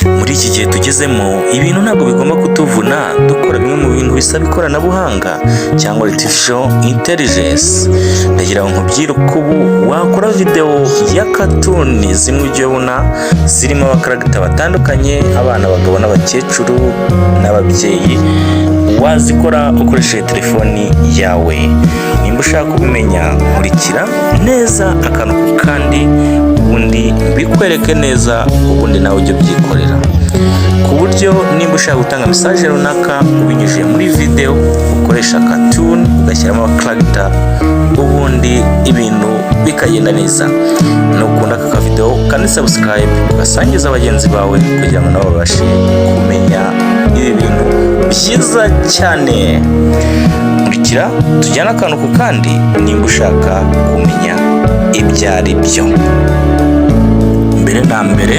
Muri iki gihe tugezemo ibintu ntabwo bigomba kutuvuna dukora bimwe mu bintu bisaba ikoranabuhanga cyangwa artificial intelligence. Ndagira ngo nkubwire uko ubu wakora video ya cartoon zimwe ujye ubona zirimo abakaragita batandukanye, abana, abagabo n'abakecuru n'ababyeyi, wazikora ukoresheje telefoni yawe. Nimba ushaka kubimenya, nkurikira neza akantu kandi ubundi bikwereke neza, ubundi nawe ujye byikorera, ku buryo nimba ushaka gutanga message runaka ubinyujije muri video ukoresha cartoon ugashyiramo abakaragita, ubundi ibintu bikagenda neza. Nukunda aka video kandi subscribe ugasangiza abagenzi bawe kugira ngo nabo babashe kumenya ibi bintu byiza cyane. Nkurikira tujyana akantu ku kandi nimba ushaka kumenya ibyo ari byo. Mbere na mbere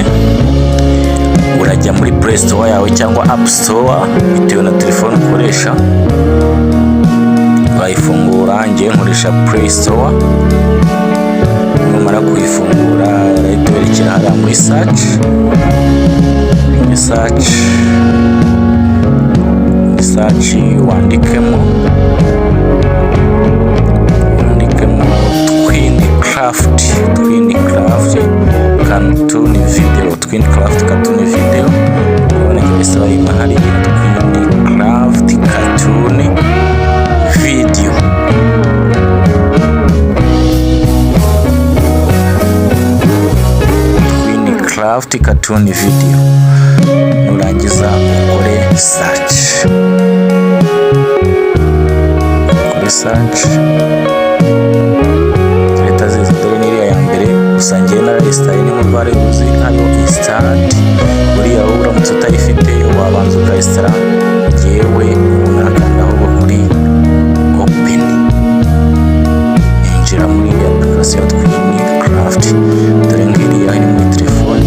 urajya muri Play Store yawe cyangwa App Store bitewe na telefone ukoresha, wayifungura. Ngiye nkoresha Play Store. Numara kuyifungura urahita werekera hariya muri search, wandikemo cartoon video. Urabona ko bisaba imahari Twinecraft cartoon video. Twinecraft cartoon video. Nurangiza ukore search. Leta zizi dore niriya ya mbere, gusa ngiye narayisitaye ni mu bari uzi hariho installed. Buriya wowe uramutse utayifite wabanza ukayisitara, yewe unakanda aho kuri open, injira muri application Twinecraft. Dore ngiriya iri muri telefone.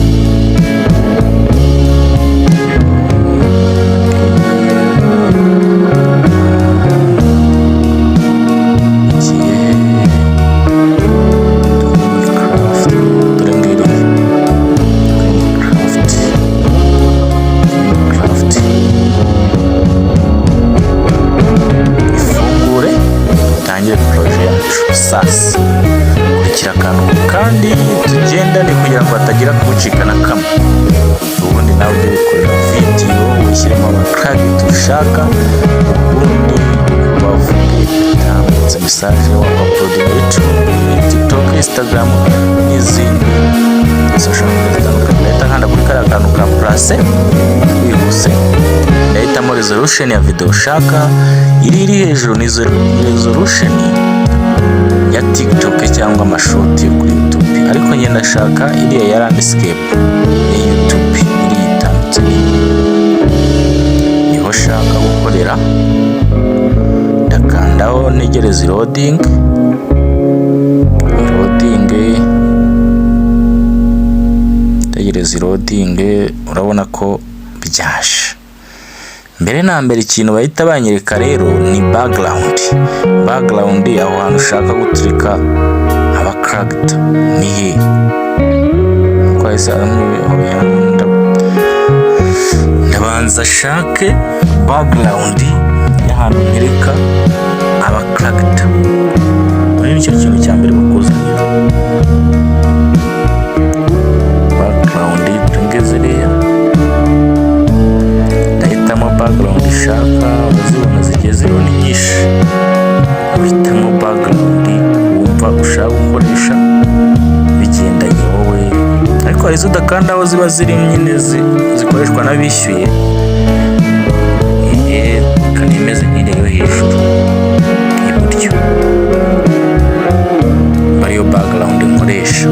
Sasa kurikira akantu kandi tugendane kugira ngo hatagira kucika na kamwe, ubundi nawe ujye ukorera video wishyiremo abakaragita ushaka, ubundi bavuge utambutse message wapload muri YouTube, TikTok, Instagram n'izindi social media zitandukanye. Leta nkanda kuri kariya kantu ka plus wihuse, ndahitamo resolution ya video ushaka. Iri hejuru ni resolution ya TikTok cyangwa amashoti kuri YouTube, ariko njye ndashaka iriya ya landscape ya YouTube iri itambitse, niho shaka gukorera. Ndakandaho ntegereza loading. Urabona ko byaje. Mbere na mbere ikintu bahita banyereka rero ni background aho hantu ushaka guturika abakaragita ni he. Ndabanza shake background y'ahantu ntereka abakaragita. Muri nicyo kintu cya mbere bakuzanira background tungezereye. Background ishaka uzibona zigiye ziriho ni nyinshi, uhitamo background wumva ushaka gukoresha bigendanye wowe, ariko hari izo udakanda aho ziba ziri nyine zikoreshwa n'abishyuye, kandi imeze nk'iriya yo hejuru iburyo, ariyo background nkoresha.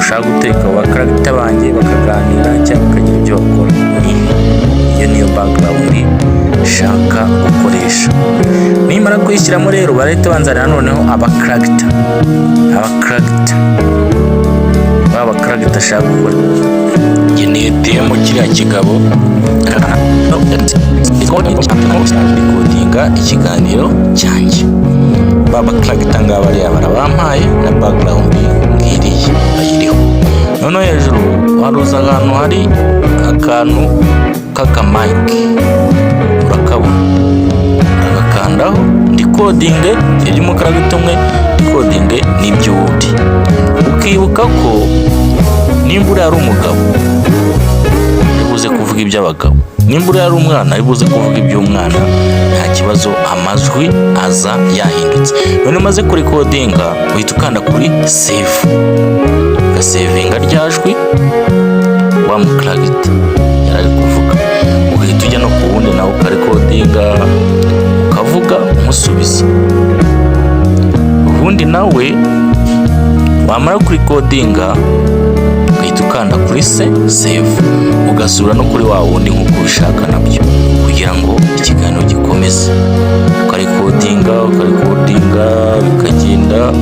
Ushaka guteka abakaragita banjye bakaganira cyangwa bakagira ibyo bakora, iyo niyo background shaka gukoresha. Nimara kuyishyiramo rero barahita banzanira noneho abakaragita shaka gukora. Ngeneye demo kiriya kigabo recordinga ikiganiro cyanjye. Babakaragita ngaba bariya barabampaye na background ngiriye bayiriho. noneho hejuru waruza ahantu hari akantu k'akamayike, urakabona, uragakandaho ndikodinge iby'umukara bitumwe, ndikodinge n'iby'uwundi, ukibuka ko nimba uriya ari umugabo aribuze kuvuga iby'abagabo, nimba uriya ari umwana aribuze kuvuga iby'umwana, nta kibazo, amajwi aza yahindutse. none umaze kurikodinga uhita ukanda kuri save, ugasevinga rya jwi wa mukaragita yarari kuvuga, ugahita ujya no ku wundi nawe ukarikodinga ukavuga umusubiza, ubundi nawe wamara kurikodinga ugahita ukanda kuri save, ugasura no kuri wa wundi nk'uko ubishaka nabyo, kugira ngo ikiganiro gikomeze, ukarikodinga bikagenda,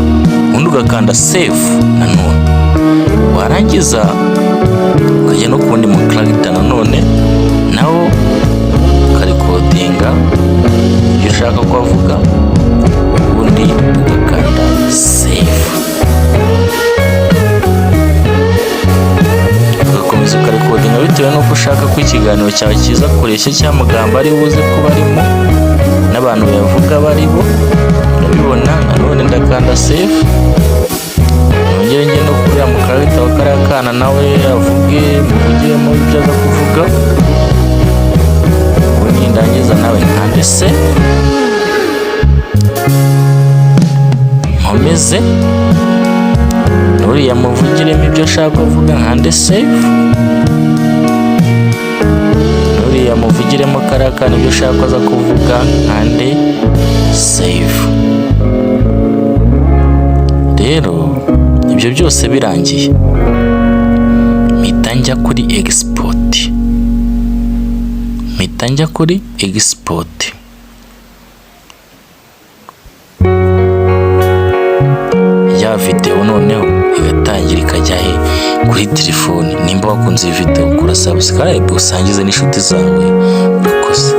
ubundi ugakanda save nanone, warangiza ukajya no ku wundi mukaragita nanone nawo ukarikodinga ibyo ushaka ko avuga, ubundi ugakanda save, ugakomeza ukarikodinga bitewe n'uko ushaka ko ikiganiro cyawe kiza kureshya cyangwa amagambo ari buze kuba arimo n'abantu bayavuga baribo. Urabibona, nanone ndakanda save, nongere njye no kuri ya mukaragita wa kariya kana nawe avuge, muvugiremo ibyo aza kuvuga, ubundi ndangiza nawe nkande save, nkomeze nuriya muvugiremo ibyo ashaka kuvuga, nkande save, nuriya muvugiremo kariya kana ibyo ushaka aza kuvuga, nkande save. Rero ibyo byose birangiye mpita njya kuri export, ya video noneho igatangira ikajya kuri telefone. Nimba wakunze iyi video kora subscribe usangize n'inshuti zawe, urakoze.